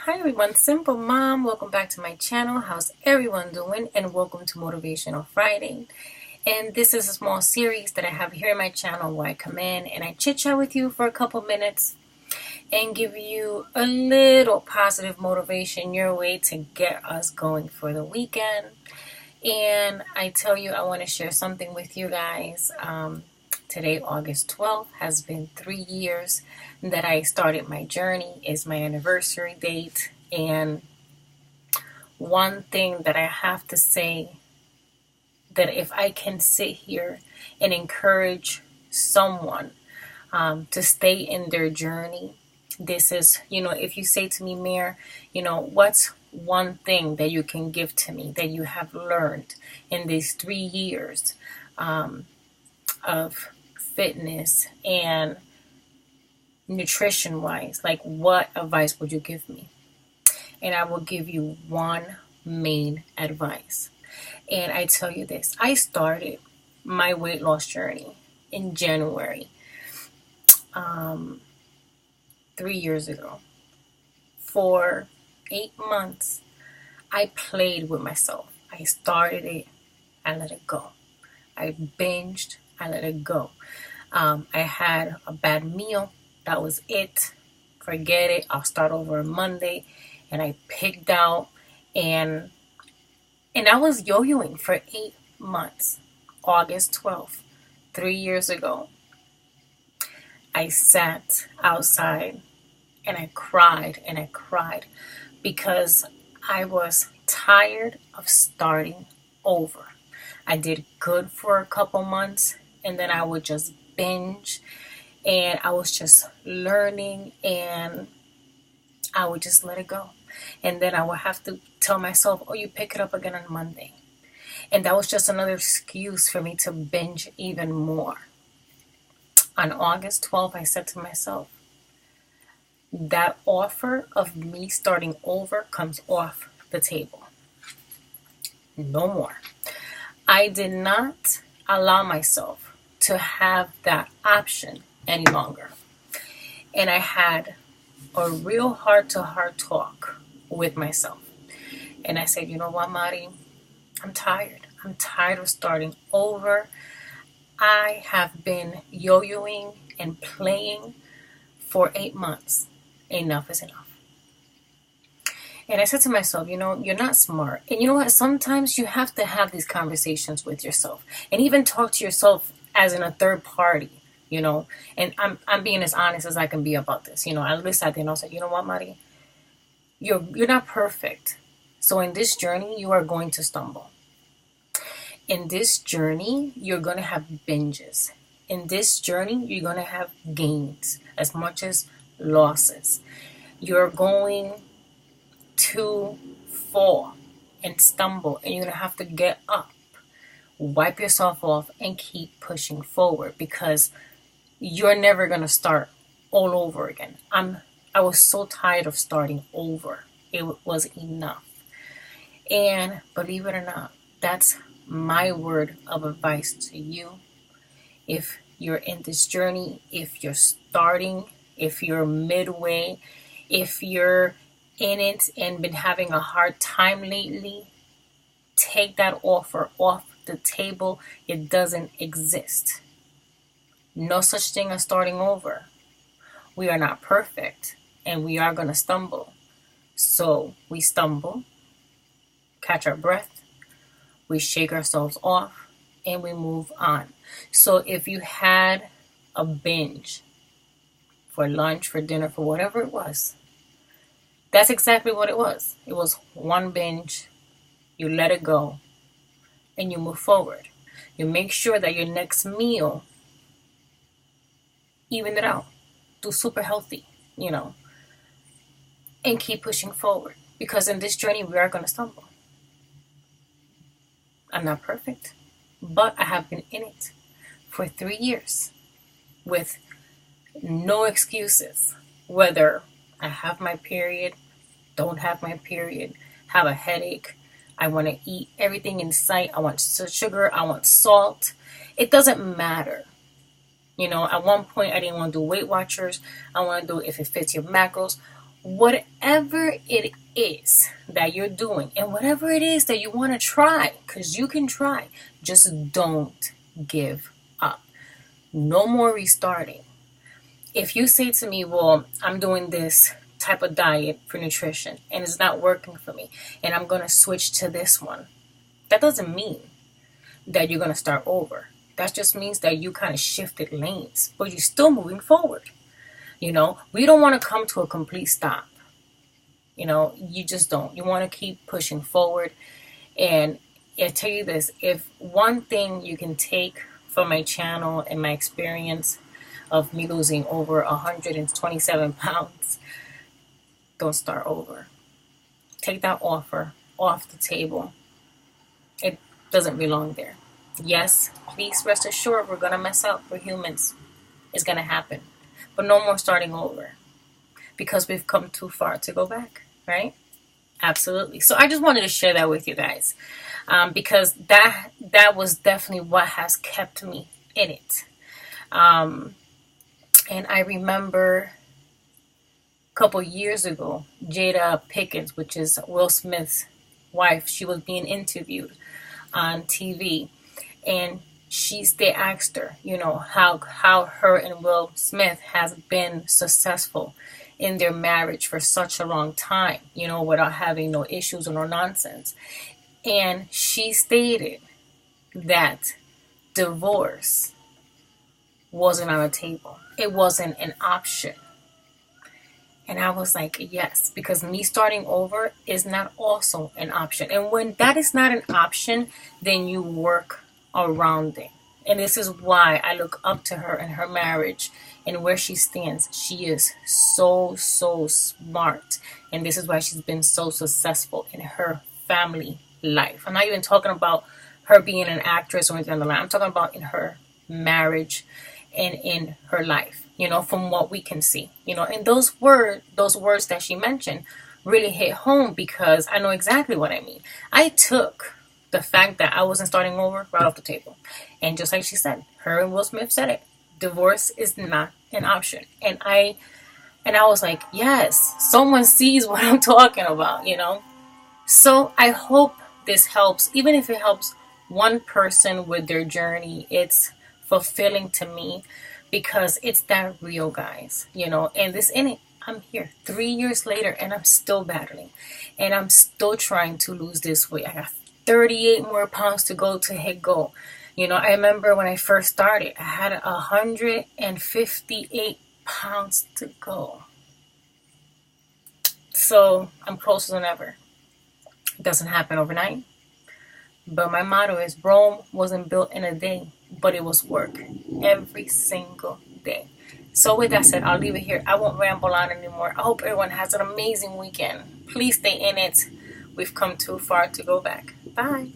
Hi everyone, Simple Mom. Welcome back to my channel. How's everyone doing? And welcome to Motivational Friday. And this is a small series that I have here on my channel where I come in and I chit chat with you for a couple minutes and give you a little positive motivation your way to get us going for the weekend. And I tell you, I want to share something with you guys. Today, August 12th, has been 3 years that I started my journey. It's my anniversary date. And one thing that I have to say, that if I can sit here and encourage someone to stay in their journey, this is, if you say to me, Mayor, what's one thing that you can give to me that you have learned in these 3 years of fitness and nutrition wise, like what advice would you give me? And I will give you one main advice. And I tell you this, I started my weight loss journey in January 3 years ago. For 8 months, I played with myself. I started it, I let it go. I binged, I let it go. I had a bad meal. That was it. Forget it. I'll start over on Monday. And I picked out and I was yo-yoing for 8 months. August 12th, 3 years ago, I sat outside and I cried because I was tired of starting over. I did good for a couple months and then I would just binge and I was just learning and I would just let it go. And then I would have to tell myself, oh, you pick it up again on Monday. And that was just another excuse for me to binge even more. On August 12th, I said to myself, that offer of me starting over comes off the table. No more. I did not allow myself to have that option any longer. And I had a real heart-to-heart talk with myself. And I said, you know what, Mari? I'm tired. I'm tired of starting over. I have been yo-yoing and playing for 8 months. Enough is enough. And I said to myself, you're not smart. And you know what? Sometimes you have to have these conversations with yourself and even talk to yourself as in a third party, And I'm being as honest as I can be about this. I listened and I said, you know what, Mari? You're not perfect. So in this journey, you are going to stumble. In this journey, you're going to have binges. In this journey, you're going to have gains as much as losses. You're going to fall and stumble, and you're going to have to get up, wipe yourself off, and keep pushing forward because you're never going to start all over again. I was so tired of starting over. It was enough. And believe it or not, that's my word of advice to you. If you're in this journey, if you're starting, if you're midway, if you're in it and been having a hard time lately, take that offer off the table. It doesn't exist. No such thing as starting over. We are not perfect and we are going to stumble. So we stumble, catch our breath, we shake ourselves off, and we move on. So if you had a binge for lunch, for dinner, for whatever it was, that's exactly what it was. It was one binge, you let it go, and you move forward. You make sure that your next meal, even it out, do super healthy, and keep pushing forward. Because in this journey, we are going to stumble. I'm not perfect, but I have been in it for 3 years with no excuses. Whether I have my period, don't have my period, have a headache, I want to eat everything in sight, I want sugar, I want salt. It doesn't matter. At one point I didn't want to do Weight Watchers. I want to do if it fits your macros. whatever it is that you're doing and whatever it is that you want to try, because you can try, just don't give up. No more restarting. If you say to me, well, I'm doing this type of diet for nutrition and it's not working for me and I'm going to switch to this one, that doesn't mean that you're going to start over. That just means that you kind of shifted lanes, but you're still moving forward. You know, we don't want to come to a complete stop. You know, you just don't. You want to keep pushing forward. And I tell you this, if one thing you can take from my channel and my experience of me losing over 127 pounds, don't start over. Take that offer off the table. It doesn't belong there. Yes, please rest assured we're going to mess up. We're humans. It's going to happen. But no more starting over, because we've come too far to go back, right? Absolutely. So I just wanted to share that with you guys, because that was definitely what has kept me in it. And I remember a couple years ago, Jada Pinkett, which is Will Smith's wife, she was being interviewed on TV, and they asked her, you know, how her and Will Smith has been successful in their marriage for such a long time, you know, without having no issues or no nonsense. And she stated that divorce wasn't on the table. It wasn't an option. And I was like, yes, because me starting over is not also an option. And when that is not an option, then you work around it. And this is why I look up to her and her marriage and where she stands. She is so smart. And this is why she's been so successful in her family life. I'm not even talking about her being an actress or anything on the line. I'm talking about in her marriage and in her life, you know, from what we can see, you know. And those words that she mentioned really hit home, because I know exactly what I mean. I took the fact that I wasn't starting over right off the table. And just like she said, her and Will Smith said it, divorce is not an option. And I was like, yes, someone sees what I'm talking about, you know. So I hope this helps, even if it helps one person with their journey. It's fulfilling to me, because it's that real, guys, you know. And this in it, I'm here 3 years later and I'm still battling, and I'm still trying to lose this weight. I got 38 more pounds to go to hit goal. You know, I remember when I first started, I had 158 pounds to go. So I'm closer than ever. It doesn't happen overnight. But my motto is, Rome wasn't built in a day, but it was work every single day. So with that said, I'll leave it here. I won't ramble on anymore. I hope everyone has an amazing weekend. Please stay in it. We've come too far to go back. Bye.